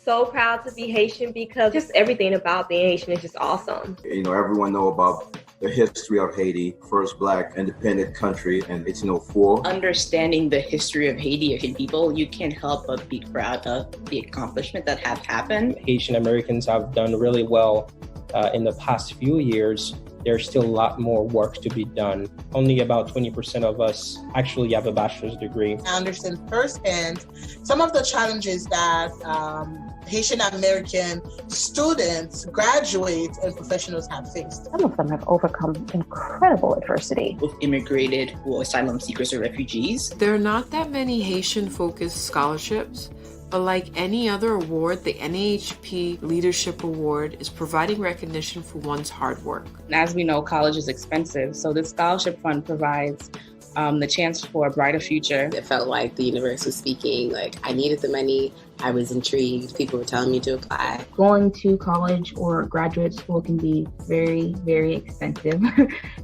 so proud to be Haitian because just everything about being Haitian is just awesome. Everyone know about the history of Haiti, first Black independent country in 1804. Understanding the history of Haiti, Haitian people, you can't help but be proud of the accomplishment that have happened. Haitian Americans have done really well in the past few years. There's still a lot more work to be done. Only about 20% of us actually have a bachelor's degree. I understand firsthand some of the challenges that Haitian American students, graduates, and professionals have faced. Some of them have overcome incredible adversity. Both immigrated or asylum seekers or refugees. There are not that many Haitian-focused scholarships, but like any other award, the NAAHP Leadership Award is providing recognition for one's hard work. As we know, college is expensive, so this scholarship fund provides the chance for a brighter future. It felt like the universe was speaking, like I needed the money, I was intrigued, people were telling me to apply. Going to college or graduate school can be very, very expensive.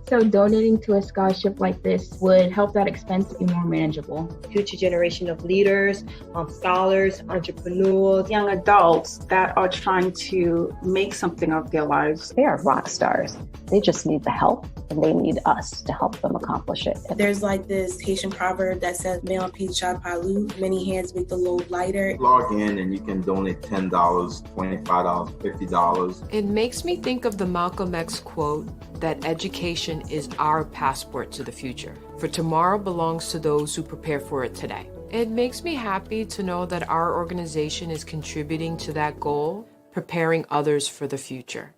So donating to a scholarship like this would help that expense be more manageable. Future generation of leaders, scholars, entrepreneurs, young adults that are trying to make something of their lives. They are rock stars. They just need the help, and they need us to help them accomplish it. There's like this Haitian proverb that says, "Male piece shot palu," many hands make the load lighter. Log in and you can donate $10, $25, $50. It makes me think of the Malcolm X quote that education is our passport to the future, for tomorrow belongs to those who prepare for it today. It makes me happy to know that our organization is contributing to that goal, preparing others for the future.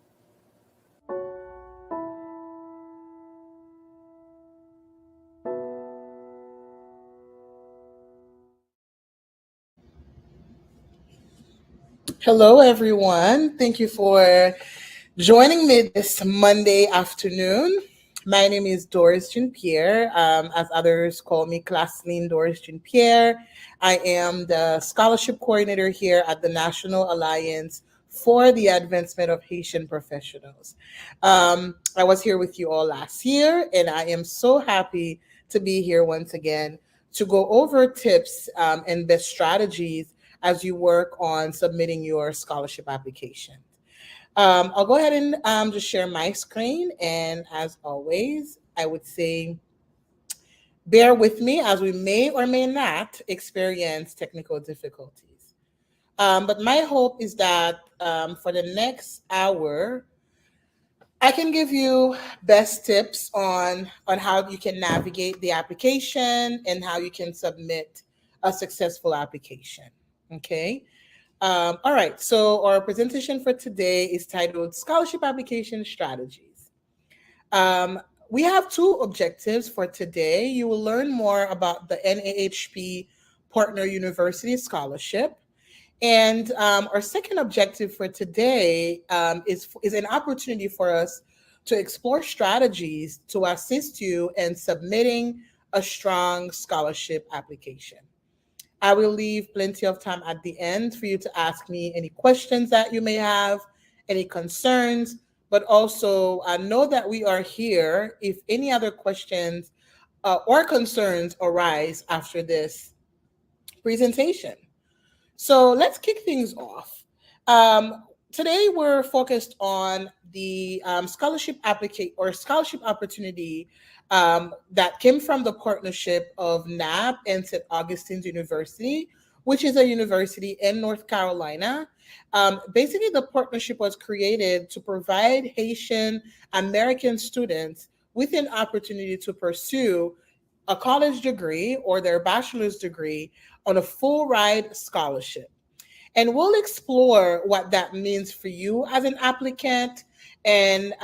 Hello, everyone. Thank you for joining me this Monday afternoon. My name is Doris Pierre, as others call me Claslyne Doris Pierre. I am the scholarship coordinator here at the National Alliance for the Advancement of Haitian Professionals. I was here with you all last year, and I am so happy to be here once again to go over tips and best strategies as you work on submitting your scholarship application. I'll go ahead and just share my screen. And as always, I would say, bear with me as we may or may not experience technical difficulties. But my hope is that for the next hour, I can give you best tips on how you can navigate the application and how you can submit a successful application. Okay. All right. So our presentation for today is titled Scholarship Application Strategies. We have two objectives for today. You will learn more about the NAAHP Partner University Scholarship. And our second objective for today is an opportunity for us to explore strategies to assist you in submitting a strong scholarship application. I will leave plenty of time at the end for you to ask me any questions that you may have, any concerns, but also know that we are here if any other questions or concerns arise after this presentation. So let's kick things off. Today we're focused on the scholarship opportunity that came from the partnership of NAAHP and St. Augustine's University, which is a university in North Carolina. Basically, the partnership was created to provide Haitian American students with an opportunity to pursue a college degree or their bachelor's degree on a full ride scholarship. And we'll explore what that means for you as an applicant and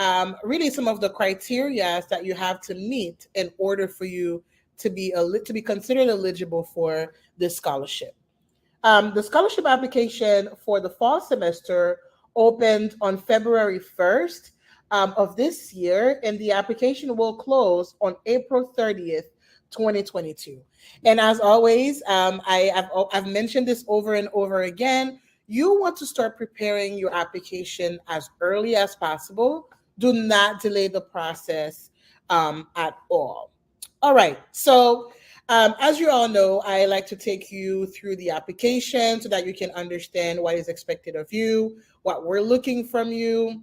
really some of the criteria that you have to meet in order for you to be considered eligible for this scholarship. The scholarship application for the fall semester opened on February 1st of this year, and the application will close on April 30th, 2022. And as always, I've mentioned this over and over again. You want to start preparing your application as early as possible. Do not delay the process at all. All right. So As you all know, I like to take you through the application so that you can understand what is expected of you, what we're looking from you,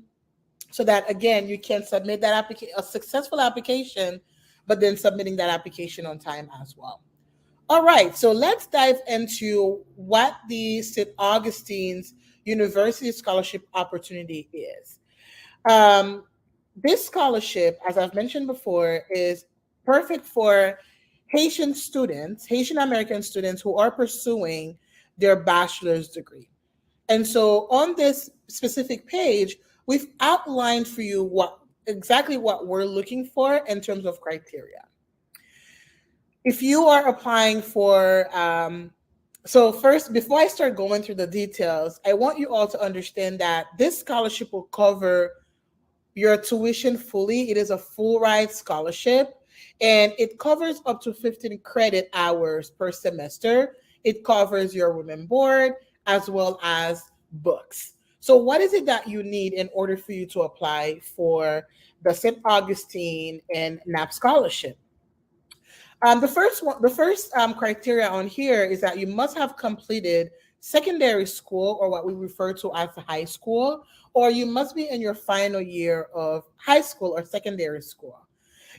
so that again you can submit that a successful application, but then submitting that application on time as well. All right, so let's dive into what the St. Augustine's University Scholarship Opportunity is. This scholarship, as I've mentioned before, is perfect for Haitian students, Haitian American students who are pursuing their bachelor's degree. And so on this specific page, we've outlined for you exactly what we're looking for in terms of criteria. If you are applying for, so first, before I start going through the details, I want you all to understand that this scholarship will cover your tuition fully. It is a full ride scholarship, and it covers up to 15 credit hours per semester. It covers your room and board as well as books. So what is it that you need in order for you to apply for the St. Augustine and NAAHP scholarship? The first criteria on here is that you must have completed secondary school, or what we refer to as high school, or you must be in your final year of high school or secondary school.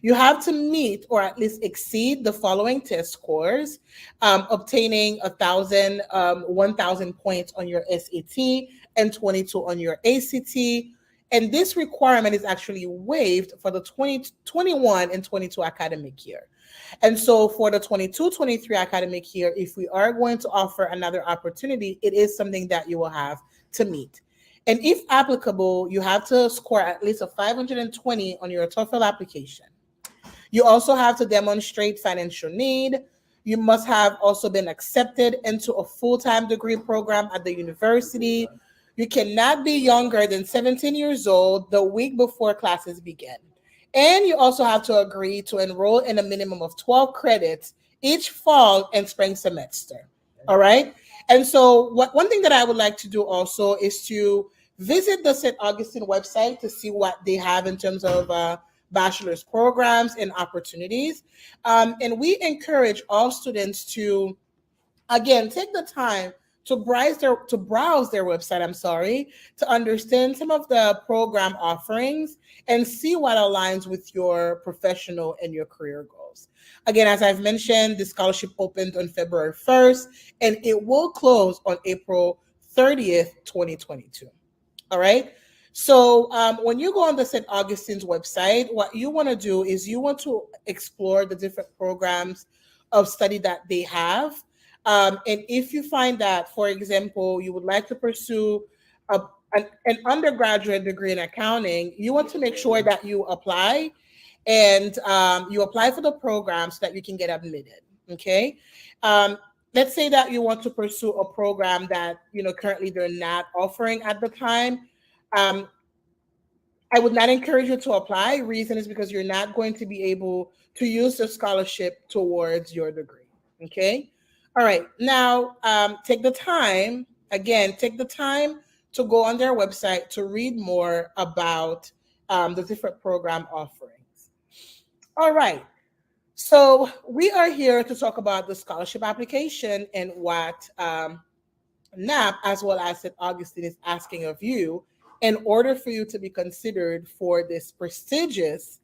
You have to meet or at least exceed the following test scores, obtaining 1,000 points on your SAT and 22 on your ACT. And this requirement is actually waived for the 2021 and 22 academic year. And so for the 22-23 academic year, if we are going to offer another opportunity, it is something that you will have to meet. And if applicable, you have to score at least a 520 on your TOEFL application. You also have to demonstrate financial need. You must have also been accepted into a full-time degree program at the university. You cannot be younger than 17 years old the week before classes begin. And you also have to agree to enroll in a minimum of 12 credits each fall and spring semester. All right. And so one thing that I would like to do also is to visit the St. Augustine website to see what they have in terms of bachelor's programs and opportunities. And we encourage all students to, again, take the time to browse their website, to understand some of the program offerings and see what aligns with your professional and your career goals. Again, as I've mentioned, the scholarship opened on February 1st, and it will close on April 30th, 2022. All right. So when you go on the St. Augustine's website, what you want to do is you want to explore the different programs of study that they have. And if you find that, for example, you would like to pursue an undergraduate degree in accounting, you want to make sure that you apply and you apply for the program so that you can get admitted. Okay. Let's say that you want to pursue a program that, currently they're not offering at the time. I would not encourage you to apply. Reason is because you're not going to be able to use the scholarship towards your degree. Okay. All right. Now, take the time to go on their website to read more about the different program offerings. All right. So we are here to talk about the scholarship application and what NAAHP as well as St. Augustine is asking of you in order for you to be considered for this prestigious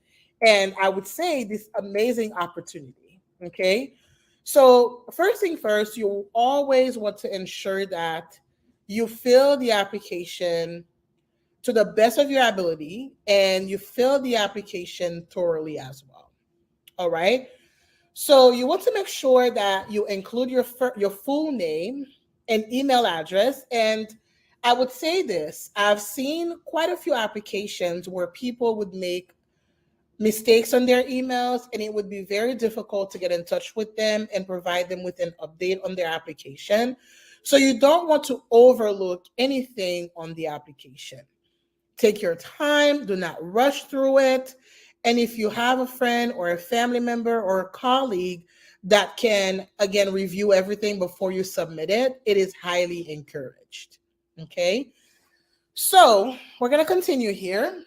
and I would say this amazing opportunity. Okay. So first thing first, you always want to ensure that you fill the application to the best of your ability and you fill the application thoroughly as well. All right. So you want to make sure that you include your full name and email address. And I would say this, I've seen quite a few applications where people would make mistakes on their emails, and it would be very difficult to get in touch with them and provide them with an update on their application. So you don't want to overlook anything on the application. Take your time, do not rush through it. And if you have a friend or a family member or a colleague that can, again, review everything before you submit it, it is highly encouraged. Okay, so we're going to continue here.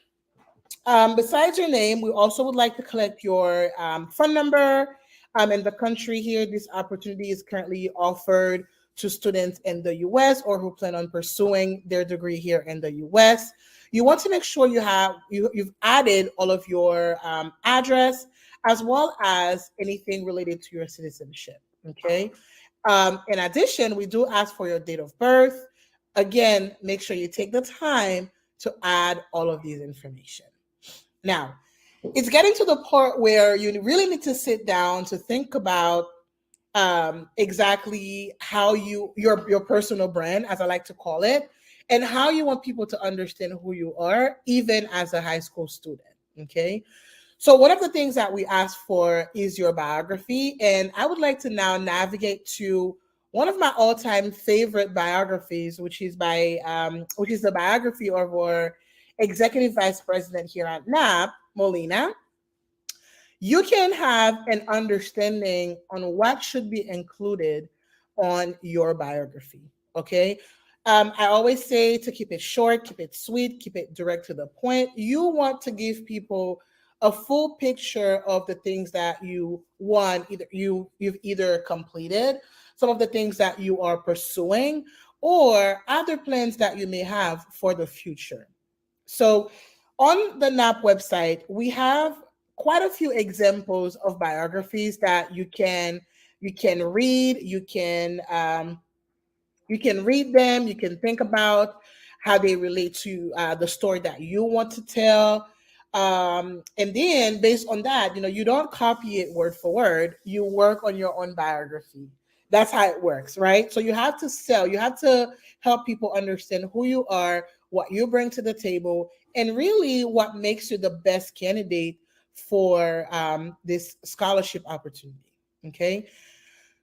Besides your name, we also would like to collect your phone number, in the country here. This opportunity is currently offered to students in the US or who plan on pursuing their degree here in the US. You want to make sure you've added all of your address as well as anything related to your citizenship, okay? In addition, we do ask for your date of birth. Again, make sure you take the time to add all of these information. Now, it's getting to the part where you really need to sit down to think about exactly how your personal brand, as I like to call it, and how you want people to understand who you are, even as a high school student, okay? So one of the things that we ask for is your biography, and I would like to now navigate to one of my all-time favorite biographies, which is the biography of our Executive Vice President here at NAAHP, Molina. You can have an understanding on what should be included on your biography, okay? I always say to keep it short, keep it sweet, keep it direct to the point. You want to give people a full picture of the things that you want, you've either completed, some of the things that you are pursuing, or other plans that you may have for the future. So on the NAAHP website, we have quite a few examples of biographies that you can read. You can read them. You can think about how they relate to the story that you want to tell. And then based on that, you don't copy it word for word. You work on your own biography. That's how it works, right? So you have to help people understand who you are, what you bring to the table, and really what makes you the best candidate for this scholarship opportunity, okay?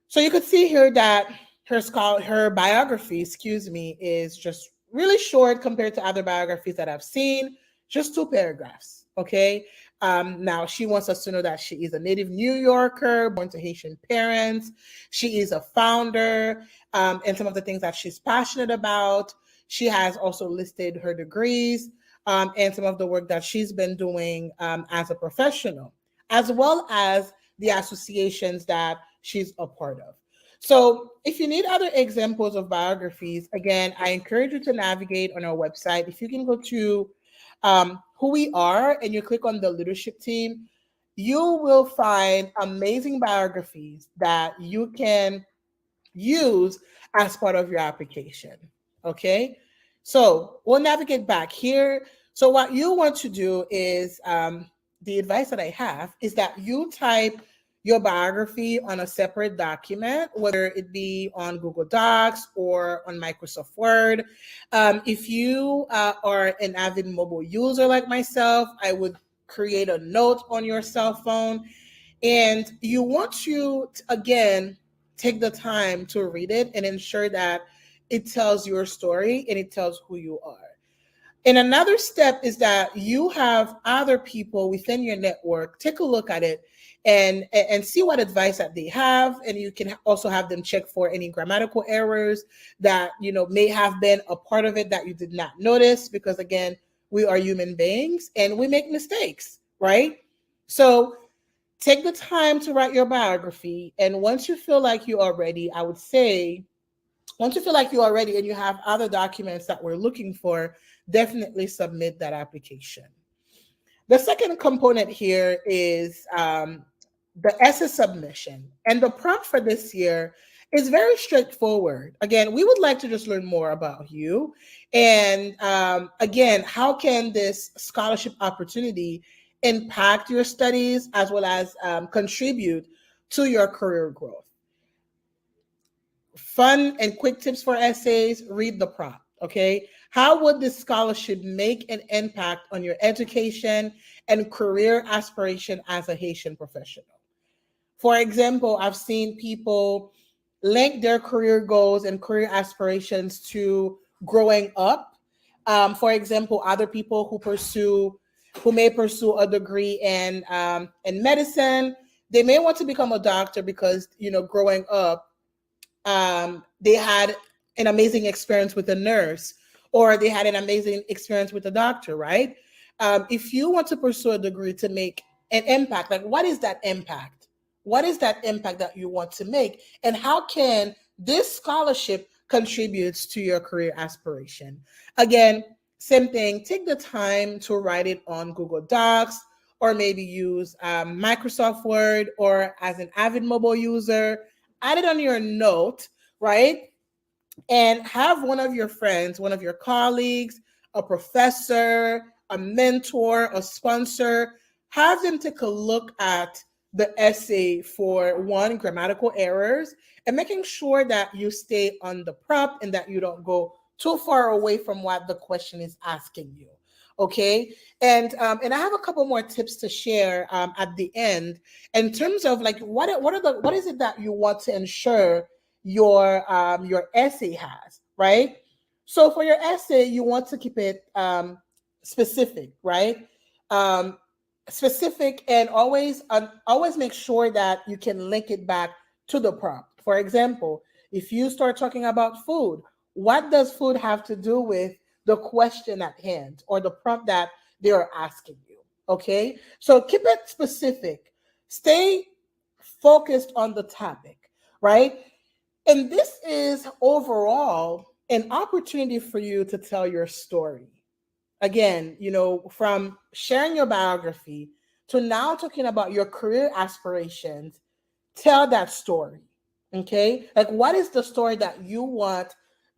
So you could see here that her biography, is just really short compared to other biographies that I've seen, just 2 paragraphs, okay? Now, she wants us to know that she is a native New Yorker, born to Haitian parents. She is a founder, and some of the things that she's passionate about. She has also listed her degrees and some of the work that she's been doing as a professional, as well as the associations that she's a part of. So if you need other examples of biographies, again, I encourage you to navigate on our website. If you can go to who we are and you click on the leadership team, you will find amazing biographies that you can use as part of your application, okay? So we'll navigate back here. So what you want to do is, the advice that I have is that you type your biography on a separate document, whether it be on Google Docs or on Microsoft Word. If you are an avid mobile user like myself, I would create a note on your cell phone, and you want to, again, take the time to read it and ensure that it tells your story and it tells who you are. And another step is that you have other people within your network take a look at it and see what advice that they have. And you can also have them check for any grammatical errors that, may have been a part of it that you did not notice, because again, we are human beings and we make mistakes, right? So take the time to write your biography. And once you feel like you are ready, I would say, once you feel like you are ready and you have other documents that we're looking for, definitely submit that application. The second component here is the essay submission. And the prompt for this year is very straightforward. Again, we would like to just learn more about you. And again, how can this scholarship opportunity impact your studies as well as contribute to your career growth? Fun and quick tips for essays, read the prompt, okay? How would this scholarship make an impact on your education and career aspiration as a Haitian professional? For example, I've seen people link their career goals and career aspirations to growing up. For example, other people who may pursue a degree in medicine, they may want to become a doctor because, growing up, they had an amazing experience with a nurse, or they had an amazing experience with a doctor, right? If you want to pursue a degree to make an impact, like what is that impact What is that impact that you want to make? And how can this scholarship contribute to your career aspiration? Again, same thing, take the time to write it on Google Docs, or maybe use Microsoft Word, or as an avid mobile user, add it on your note, right? And have one of your friends, one of your colleagues, a professor, a mentor, a sponsor, have them take a look at the essay for one, grammatical errors, and making sure that you stay on the prompt and that you don't go too far away from what the question is asking you. Okay, and I have a couple more tips to share at the end in terms of like what is it that you want to ensure your essay has, right? So for your essay, you want to keep it specific, right? Specific, and always make sure that you can link it back to the prompt. For example, if you start talking about food, what does food have to do with the question at hand or the prompt that they are asking you? Okay, so keep it specific. Stay focused on the topic, right? And this is overall an opportunity for you to tell your story. Again, from sharing your biography to now talking about your career aspirations, tell that story. Okay, like what is the story that you want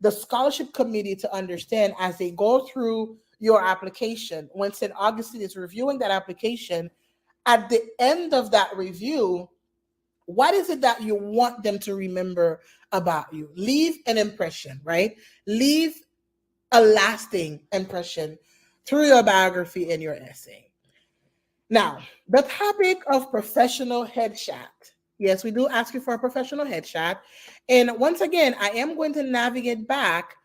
the scholarship committee to understand as they go through your application? When St. Augustine is reviewing that application, at the end of that review, what is it that you want them to remember about you? Leave an impression, right? Leave a lasting impression through your biography and your essay. Now, the topic of professional headshot. Yes, we do ask you for a professional headshot. And once again, I am going to navigate back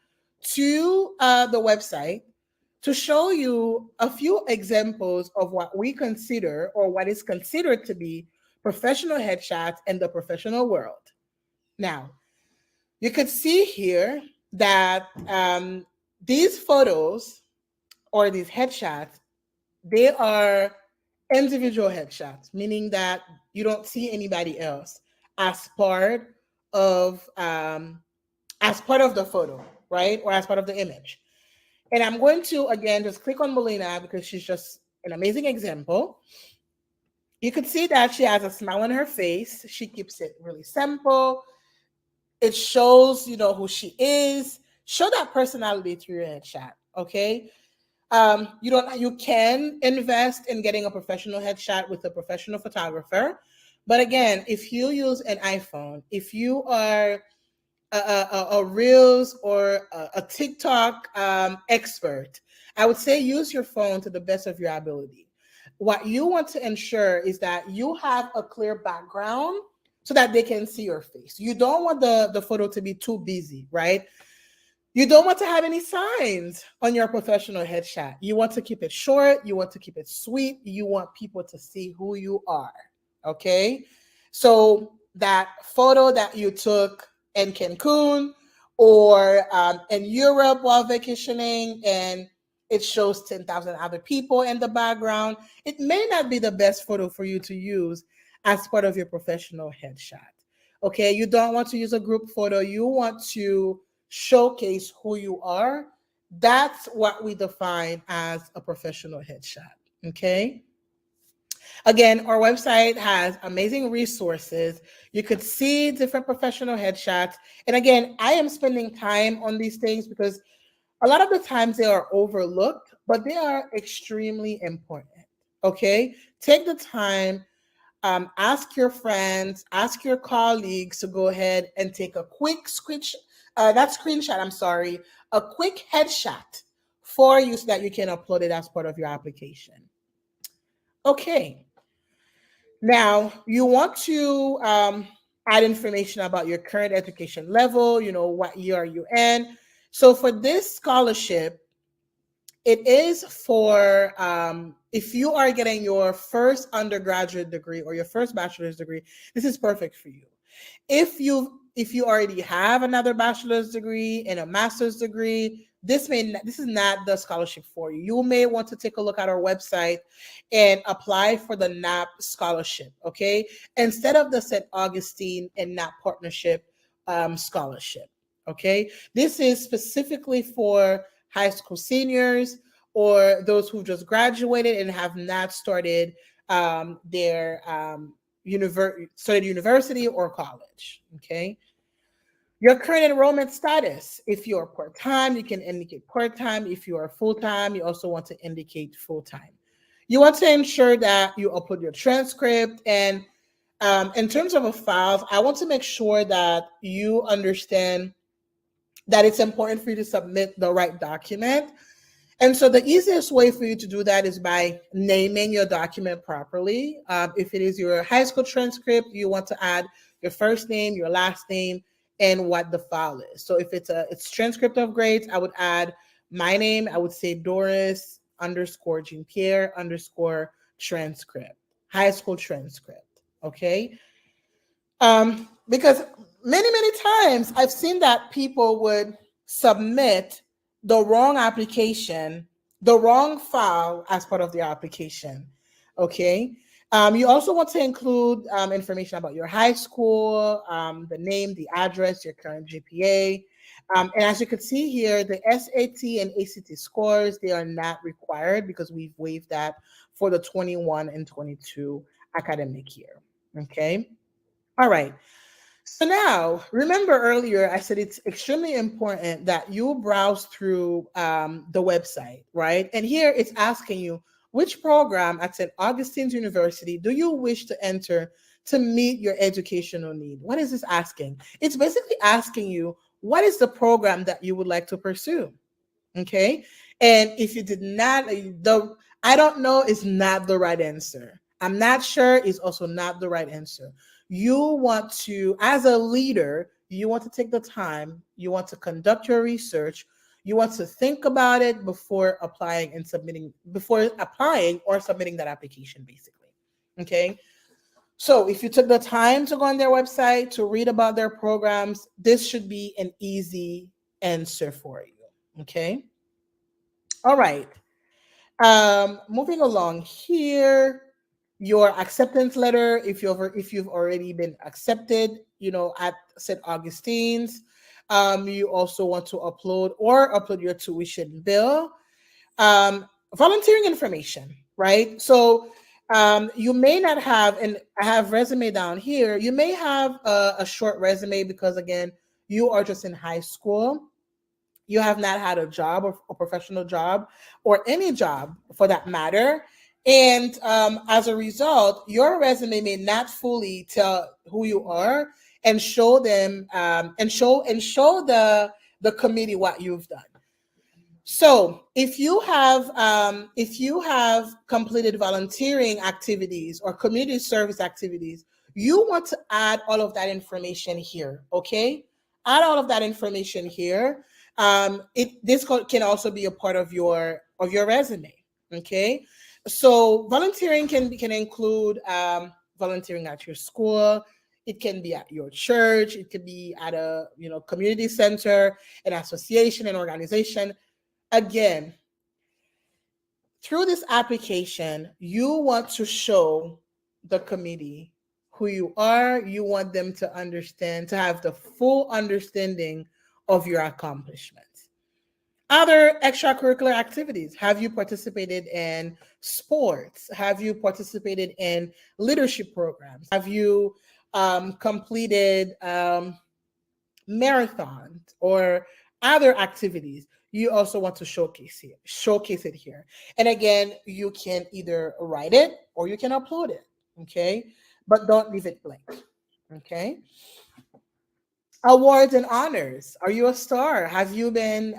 to the website to show you a few examples of what we consider, or what is considered to be, professional headshots in the professional world. Now, you could see here that these photos or these headshots, they are individual headshots, meaning that you don't see anybody else as part of the photo, right? Or as part of the image. And I'm going to, again, just click on Melina because she's just an amazing example. You could see that she has a smile on her face. She keeps it really simple. It shows, who she is. Show that personality through your headshot, okay? You can invest in getting a professional headshot with a professional photographer. But again, if you use an iPhone, if you are a Reels or a TikTok expert, I would say use your phone to the best of your ability. What you want to ensure is that you have a clear background so that they can see your face. You don't want the photo to be too busy, right? You don't want to have any signs on your professional headshot. You want to keep it short. You want to keep it sweet. You want people to see who you are, okay? So that photo that you took in Cancun or in Europe while vacationing, and it shows 10,000 other people in the background, it may not be the best photo for you to use as part of your professional headshot, okay? You don't want to use a group photo. You want to showcase who you are. That's what we define as a professional headshot, okay? Again, our website has amazing resources. You could see different professional headshots. And again, I am spending time on these things because a lot of the times they are overlooked, but they are extremely important, okay? Take the time, ask your friends, ask your colleagues to go ahead and take a quick a quick headshot for you so that you can upload it as part of your application. Okay. Now, you want to add information about your current education level, what year are you in. So for this scholarship, it is for if you are getting your first undergraduate degree or your first bachelor's degree, this is perfect for you. If you already have another bachelor's degree and a master's degree, this is not the scholarship for you. You may want to take a look at our website and apply for the NAAHP scholarship, okay? Instead of the St. Augustine and NAAHP partnership scholarship, okay? This is specifically for high school seniors or those who just graduated and have not started their university or college, okay? Your current enrollment status. If you're part-time, you can indicate part-time. If you are full-time, you also want to indicate full-time. You want to ensure that you upload your transcript. And in terms of a file, I want to make sure that you understand that it's important for you to submit the right document. And so the easiest way for you to do that is by naming your document properly. If it is your high school transcript, you want to add your first name, your last name, and what the file is. So if it's transcript of grades, I would add my name. I would say Doris _ Jean Pierre _ transcript, high school transcript. Okay. Because many times I've seen that people would submit the wrong application, the wrong file as part of the application. Okay. You also want to include information about your high school, the name, the address, your current GPA. And as you can see here, the SAT and ACT scores, they are not required because we've waived that for the 21 and 22 academic year. Okay. All right. So now, remember earlier, I said it's extremely important that you browse through the website, right? And here it's asking you, which program at St. Augustine's University do you wish to enter to meet your educational need? What is this asking? It's basically asking you, what is the program that you would like to pursue? Okay. And if you did not, I don't know is not the right answer. I'm not sure is also not the right answer. You want to, as a leader, you want to take the time, you want to conduct your research, you want to think about it before applying or submitting that application, basically. Okay. So if you took the time to go on their website to read about their programs, this should be an easy answer for you. Okay. All right. Moving along here, your acceptance letter, if you've already been accepted, at St. Augustine's, you also want to upload your tuition bill, volunteering information, right? So you may not have, and I have resume down here, you may have a short resume because, again, you are just in high school. You have not had a job or a professional job or any job for that matter. And as a result, your resume may not fully tell who you are and show them and show the committee what you've done. So if you have completed volunteering activities or community service activities, you want to add all of that information here. Okay, add all of that information here. This can also be a part of your resume. Okay, so volunteering can include volunteering at your school. It can be at your church. It could be at a community center, an association, an organization. Again, through this application, you want to show the committee who you are. You want them to understand, to have the full understanding of your accomplishments. Other extracurricular activities. Have you participated in sports? Have you participated in leadership programs? Have you completed marathons or other activities? You also want to showcase it here. And again, you can either write it or you can upload it. Okay, but don't leave it blank. Okay. Awards and honors. Are you a star? Have you been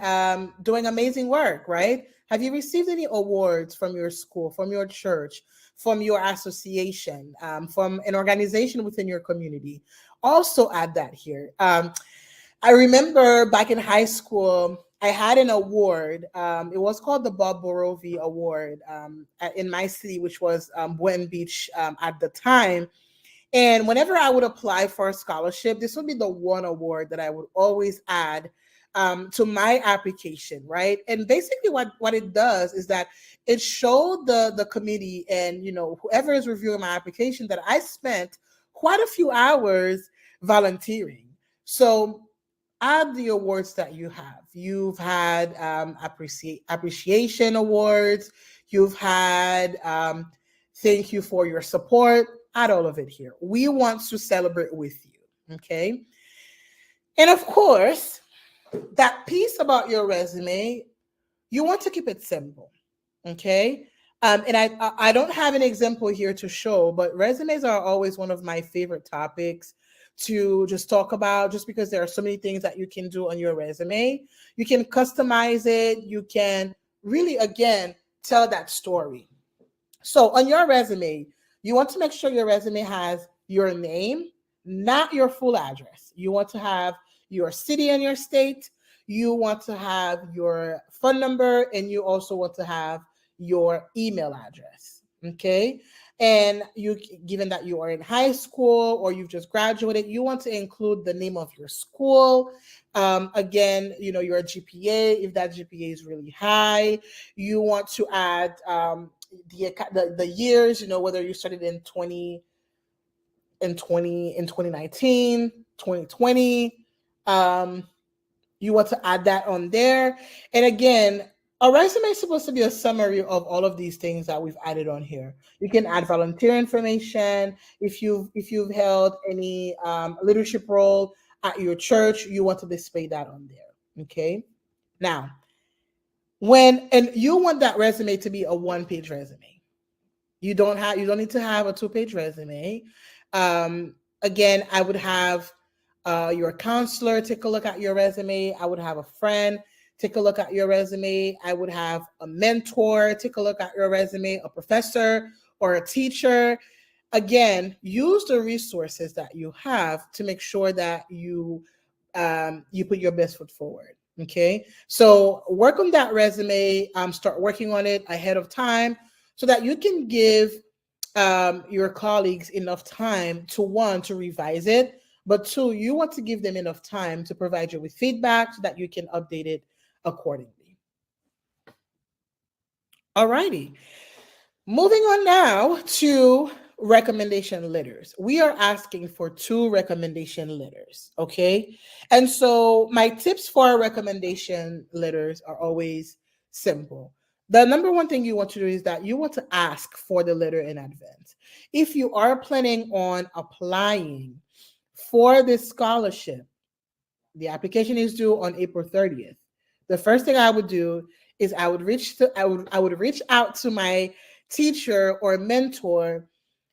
doing amazing work, right? Have you received any awards from your school, from your church, from your association, from an organization within your community? Also add that here. I remember back in high school, I had an award. It was called the Bob Borovi Award in my city, which was Boynton Beach at the time. And whenever I would apply for a scholarship, this would be the one award that I would always add to my application, right? And basically what it does is that it showed the committee and, whoever is reviewing my application that I spent quite a few hours volunteering. So add the awards that you have. You've had appreciation awards. You've had thank you for your support. Add all of it here. We want to celebrate with you, okay? And of course, that piece about your resume, you want to keep it simple, okay? And I don't have an example here to show, but resumes are always one of my favorite topics to just talk about, just because there are so many things that you can do on your resume. You can customize it. You can really, again, tell that story. So on your resume, you want to make sure your resume has your name, not your full address. You want to have your city and your state. You want to have your phone number, and you also want to have your email address, okay? And given that you are in high school or you've just graduated, you want to include the name of your school. Again, your GPA, if that GPA is really high. You want to add the years, whether you started in 2019, 2020. You want to add that on there. And again, a resume is supposed to be a summary of all of these things that we've added on here. You can add volunteer information. If you've held any leadership role at your church, you want to display that on there. Okay. Now, and you want that resume to be a one-page resume. You don't need to have a two-page resume. Again, I would have your counselor take a look at your resume. I would have a friend take a look at your resume. I would have a mentor take a look at your resume, a professor or a teacher. Again, use the resources that you have to make sure that you put your best foot forward. Okay, so work on that resume. Start working on it ahead of time so that you can give your colleagues enough time to, one, to revise it, but two, you want to give them enough time to provide you with feedback so that you can update it accordingly. All righty. Moving on now to recommendation letters. We are asking for 2 recommendation letters, okay? And so my tips for recommendation letters are always simple. The number one thing you want to do is that you want to ask for the letter in advance. If you are planning on applying for this scholarship, the application is due on April 30th. The first thing I would do is I would reach out to my teacher or mentor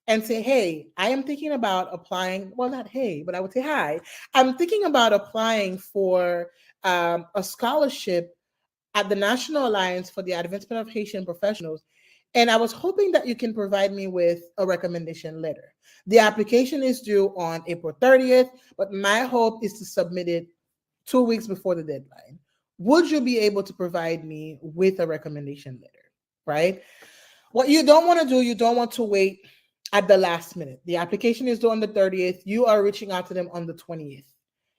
and say, hey, I am thinking about applying. Well, not hey, but I would say, hi, I'm thinking about applying for a scholarship at the National Alliance for the Advancement of Haitian Professionals. And I was hoping that you can provide me with a recommendation letter. The application is due on April 30th, but my hope is to submit it 2 weeks before the deadline. Would you be able to provide me with a recommendation letter, right? What you don't want to do, you don't want to wait at the last minute. The application is due on the 30th. You are reaching out to them on the 20th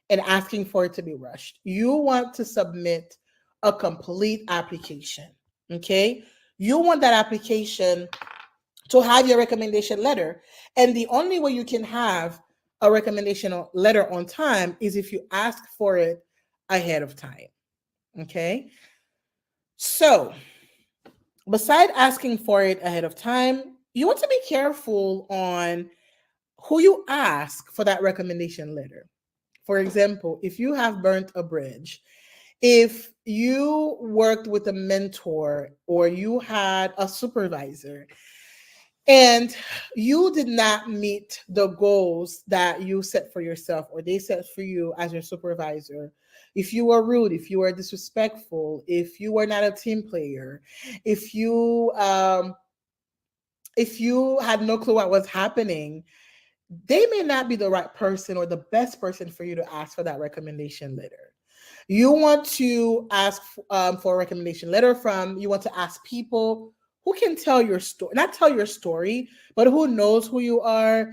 and asking for it to be rushed. You want to submit a complete application, okay? You want that application to have your recommendation letter. And the only way you can have a recommendation letter on time is if you ask for it ahead of time, okay? So besides asking for it ahead of time, you want to be careful on who you ask for that recommendation letter. For example, if you have burnt a bridge, if you worked with a mentor or you had a supervisor and you did not meet the goals that you set for yourself or they set for you as your supervisor, if you were rude, if you were disrespectful, if you were not a team player, if you had no clue what was happening, they may not be the right person or the best person for you to ask for that recommendation letter. You want to ask for a recommendation letter from, you want to ask people who can tell your story, not tell your story, but who knows who you are,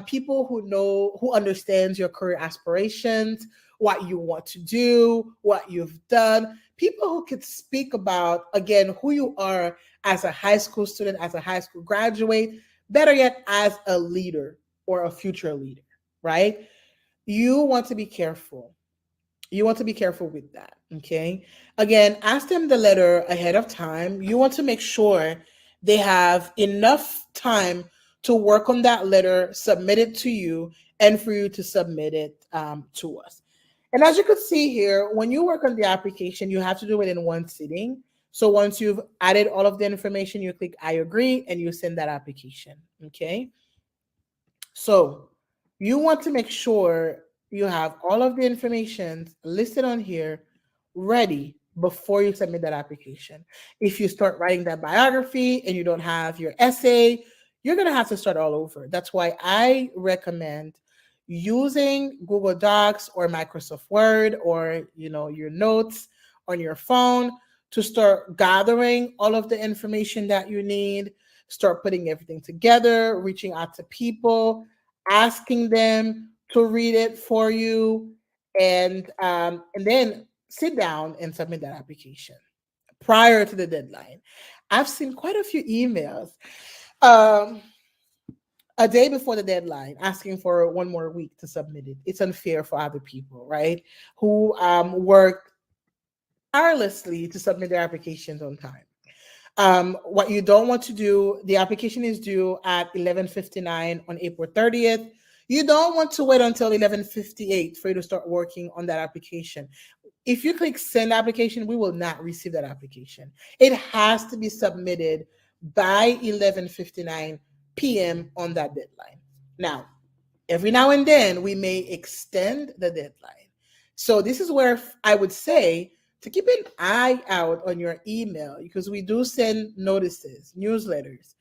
people who understands your career aspirations, what you want to do, what you've done. People who could speak about, again, who you are as a high school student, as a high school graduate, better yet, as a leader or a future leader, right? You want to be careful. You want to be careful with that, okay? Again, ask them the letter ahead of time. You want to make sure they have enough time to work on that letter, submit it to you, and for you to submit it to us. And as you could see here, when you work on the application, you have to do it in one sitting. So once you've added all of the information, you click I agree and you send that application, okay? So you want to make sure you have all of the information listed on here ready before you submit that application. If you start writing that biography and you don't have your essay, you're going to have to start all over. That's why I recommend using Google Docs or Microsoft Word or, you know, your notes on your phone to start gathering all of the information that you need, start putting everything together, reaching out to people, asking them to read it for you, and then sit down and submit that application prior to the deadline. I've seen quite a few emails a day before the deadline asking for one more week to submit it. It's unfair for other people, right? Who work tirelessly to submit their applications on time. What you don't want to do, the application is due at 11:59 on April 30th. You don't want to wait until 11:58 for you to start working on that application. If you click send application, we will not receive that application. It has to be submitted by 11:59 p.m. on that deadline. Now, every now and then we may extend the deadline. So this is where I would say to keep an eye out on your email, because we do send notices, newsletters.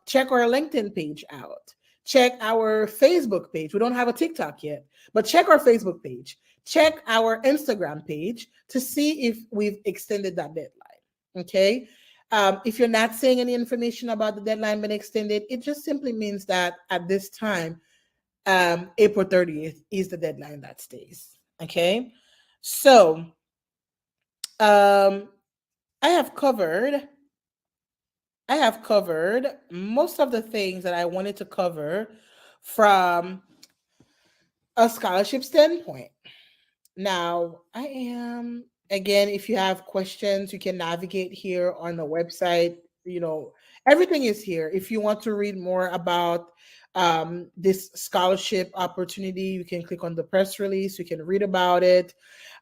Check our LinkedIn page out. Check our Facebook page. We don't have a TikTok yet, but check our Facebook page. Check our Instagram page to see if we've extended that deadline. Okay. If you're not seeing any information about the deadline being extended, it just simply means that at this time, April 30th is the deadline that stays. Okay. So I have covered most of the things that I wanted to cover from a scholarship standpoint. Now, again, if you have questions, you can navigate here on the website. You know, everything is here. If you want to read more about this scholarship opportunity, you can click on the press release. You can read about it.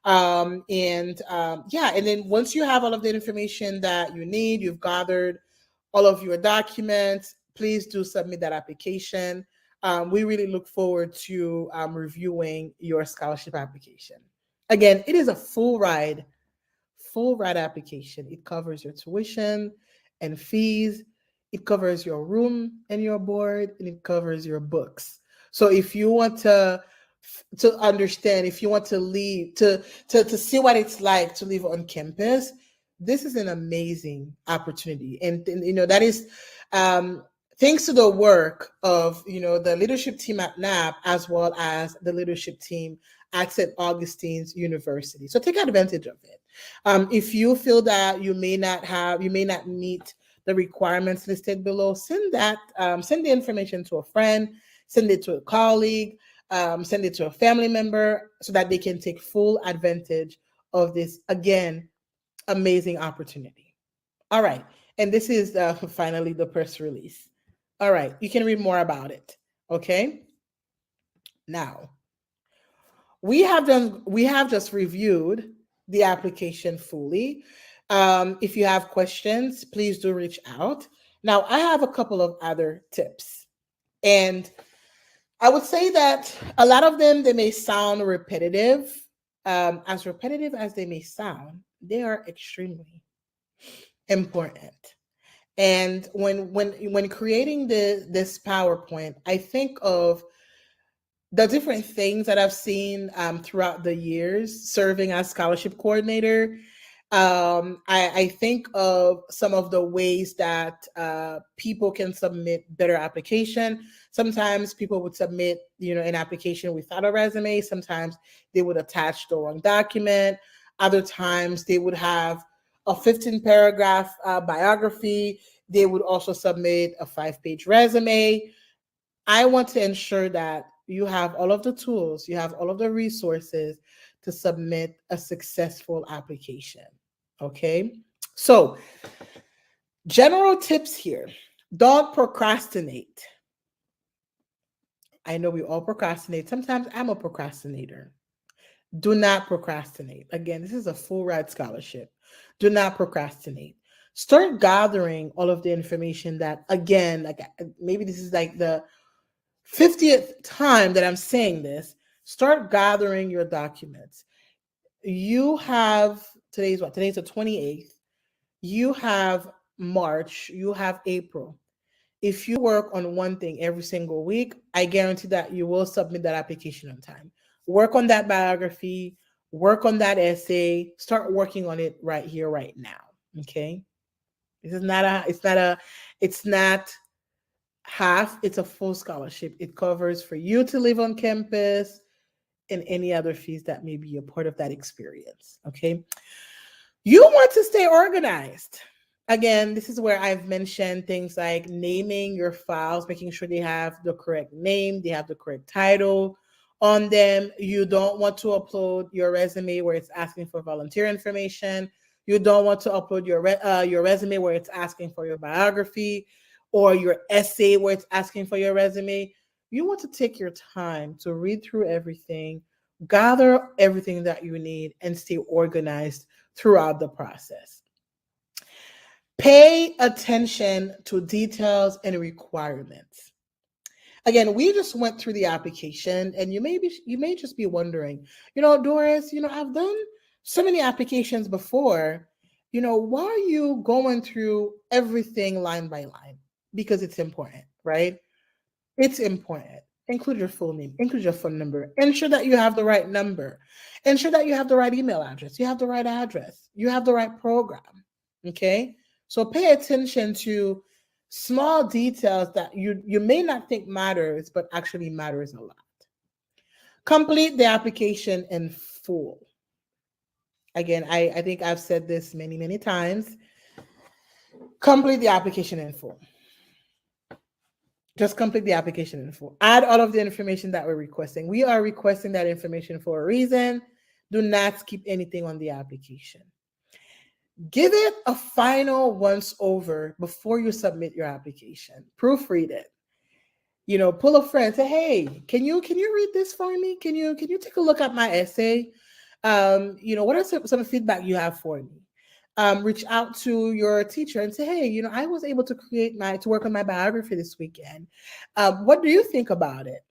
And then once you have all of the information that you need, you've gathered all of your documents, please do submit that application. We really look forward to reviewing your scholarship application. Again, it is a full ride application. It covers your tuition and fees. It covers your room and your board, and it covers your books. So if you want to understand, if you want to leave, to see what it's like to live on campus, this is an amazing opportunity. And you know, that is thanks to the work of, you know, the leadership team at NAAHP, as well as the leadership team at St. Augustine's University. So take advantage of it. If you feel that you may not meet the requirements listed below, send the information to a friend, send it to a colleague, send it to a family member, so that they can take full advantage of this, again, amazing opportunity. All right. And this is finally the press release. All right. You can read more about it. Okay. Now, we have just reviewed the application fully. If you have questions, please do reach out. Now, I have a couple of other tips. And I would say that a lot of them, they may sound repetitive. As repetitive as they may sound, they are extremely important. And when creating this PowerPoint, I think of the different things that I've seen throughout the years serving as scholarship coordinator. I think of some of the ways that people can submit better application. Sometimes people would submit, an application without a resume. Sometimes they would attach the wrong document. Other times they would have a 15-paragraph biography. They would also submit a 5-page resume. I want to ensure that you have all of the tools, you have all of the resources to submit a successful application. Okay, so general tips here. Don't procrastinate. I know we all procrastinate. Sometimes I'm a procrastinator. Do not procrastinate. Again, this is a full ride scholarship. Do not procrastinate. Start gathering all of the information that, again, like maybe this is like the 50th time that I'm saying this. Start gathering your documents. You have, today's what? Today's the 28th. You have March, you have April. If you work on one thing every single week, I guarantee that you will submit that application on time. Work on that biography, work on that essay, start working on it right here, right now. Okay. It's not half, it's a full scholarship. It covers for you to live on campus and any other fees that may be a part of that experience. Okay. You want to stay organized. Again, this is where I've mentioned things like naming your files, making sure they have the correct name, they have the correct title on them. You don't want to upload your resume where it's asking for volunteer information. You don't want to upload your resume where it's asking for your biography, or your essay where it's asking for your resume. You want to take your time to read through everything, gather everything that you need, and stay organized throughout the process. Pay attention to details and requirements. Again, we just went through the application, and you may just be wondering, Doris, I've done so many applications before. Why are you going through everything line by line? Because it's important, right? It's important. Include your full name, include your phone number, ensure that you have the right number, ensure that you have the right email address, you have the right address, you have the right program. Okay. So pay attention to small details that you may not think matters, but actually matters a lot. Complete the application in full. Again, I think I've said this many, many times. Complete the application in full. Just complete the application in full. Add all of the information that we're requesting. We are requesting that information for a reason. Do not skip anything on the application. Give it a final once over before you submit your application. Proofread it. Pull a friend. Say, hey, can you read this for me? Can you take a look at my essay? What are some feedback you have for me? Reach out to your teacher and say, hey, I was able to work on my biography this weekend. What do you think about it?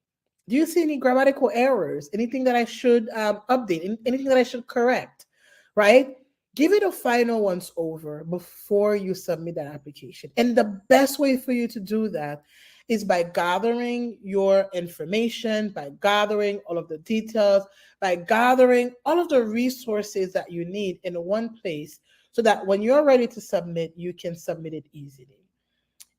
Do you see any grammatical errors? Anything that I should update? Anything that I should correct? Right? Give it a final once over before you submit that application. And the best way for you to do that is by gathering your information, by gathering all of the details, by gathering all of the resources that you need in one place, so that when you're ready to submit, you can submit it easily.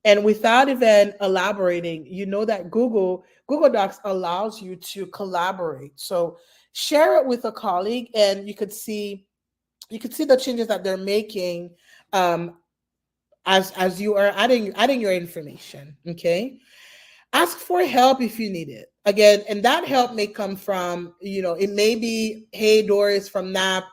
And without even elaborating, that Google Docs allows you to collaborate. So share it with a colleague, and you could see the changes that they're making as you are adding your information. Okay. Ask for help if you need it. Again, and that help may come from, it may be, hey, Doris from NAAHP,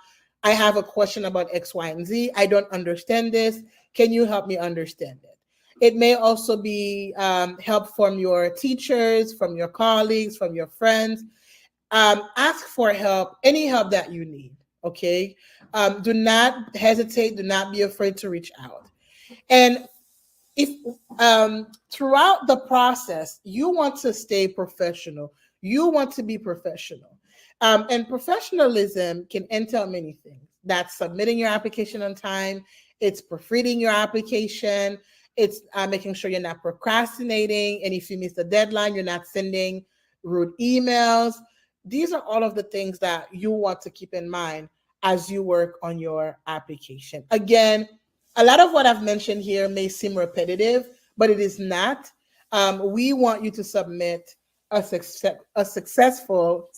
I have a question about X, Y, and Z. I don't understand this. Can you help me understand it? It may also be help from your teachers, from your colleagues, from your friends. Ask for help, any help that you need. Okay. Do not hesitate. Do not be afraid to reach out. And if throughout the process, you want to stay professional, you want to be professional. And professionalism can entail many things. That's submitting your application on time. It's proofreading your application. It's making sure you're not procrastinating. And if you miss the deadline, you're not sending rude emails. These are all of the things that you want to keep in mind as you work on your application. Again, a lot of what I've mentioned here may seem repetitive, but it is not. We want you to submit a successful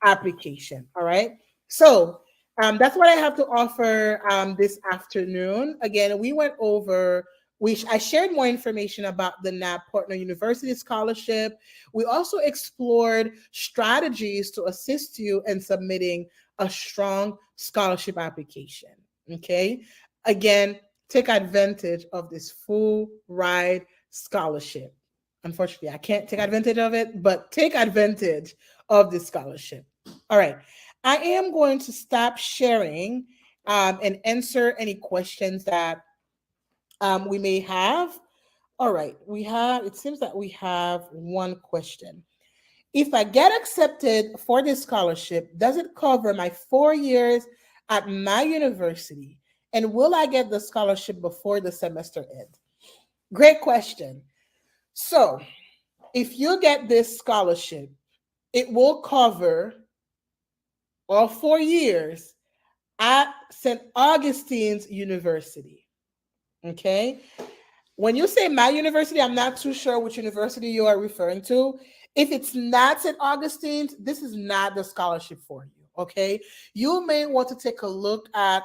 application. All right. So that's what I have to offer this afternoon. Again, we went over. I shared more information about the NAAHP Partner University Scholarship. We also explored strategies to assist you in submitting a strong scholarship application. Okay. Again, take advantage of this full ride scholarship. Unfortunately, I can't take advantage of it, but take advantage of this scholarship. All right. I am going to stop sharing and answer any questions that we may have. All right. It seems that we have one question. If I get accepted for this scholarship, does it cover my 4 years at my university? And will I get the scholarship before the semester ends? Great question. So if you get this scholarship, it will cover all 4 years at St. Augustine's University. Okay. When you say my university, I'm not too sure which university you are referring to. If it's not St. Augustine's, this is not the scholarship for you. Okay. You may want to take a look at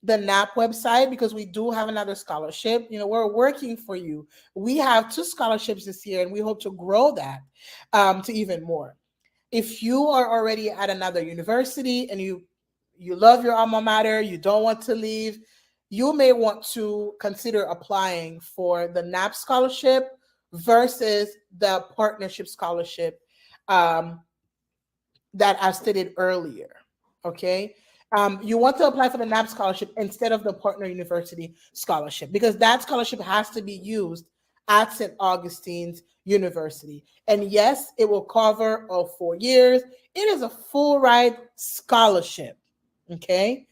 the NAAHP website because we do have another scholarship. We're working for you. We have 2 scholarships this year and we hope to grow that to even more. If you are already at another university and you love your alma mater, you don't want to leave, you may want to consider applying for the NAAHP scholarship versus the partnership scholarship that I stated earlier. Okay. You want to apply for the NAAHP scholarship instead of the partner university scholarship because that scholarship has to be used at St. Augustine's University. And yes, it will cover all 4 years. It is a full ride scholarship. Okay.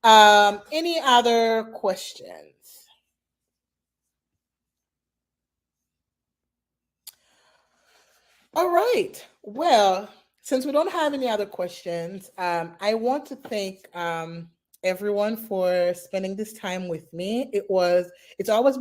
Any other questions? All right. Well, since we don't have any other questions, I want to thank everyone for spending this time with me. It's always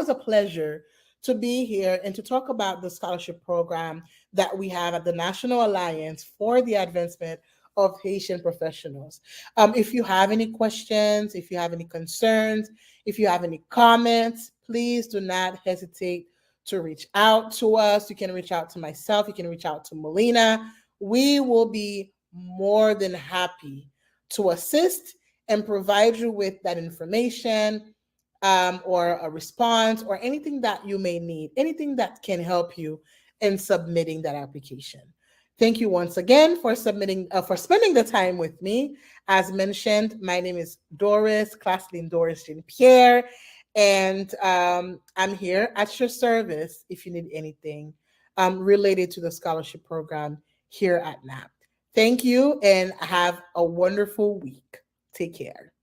a pleasure to be here and to talk about the scholarship program that we have at the National Alliance for the Advancement of Haitian Professionals. If you have any questions, if you have any concerns, if you have any comments, please do not hesitate to reach out to us. You can reach out to myself. You can reach out to Melina. We will be more than happy to assist and provide you with that information or a response or anything that you may need, anything that can help you in submitting that application. Thank you once again for spending the time with me. As mentioned, my name is Doris, Claslyne Doris Jean Pierre, and I'm here at your service if you need anything related to the scholarship program here at NAAHP. Thank you and have a wonderful week. Take care.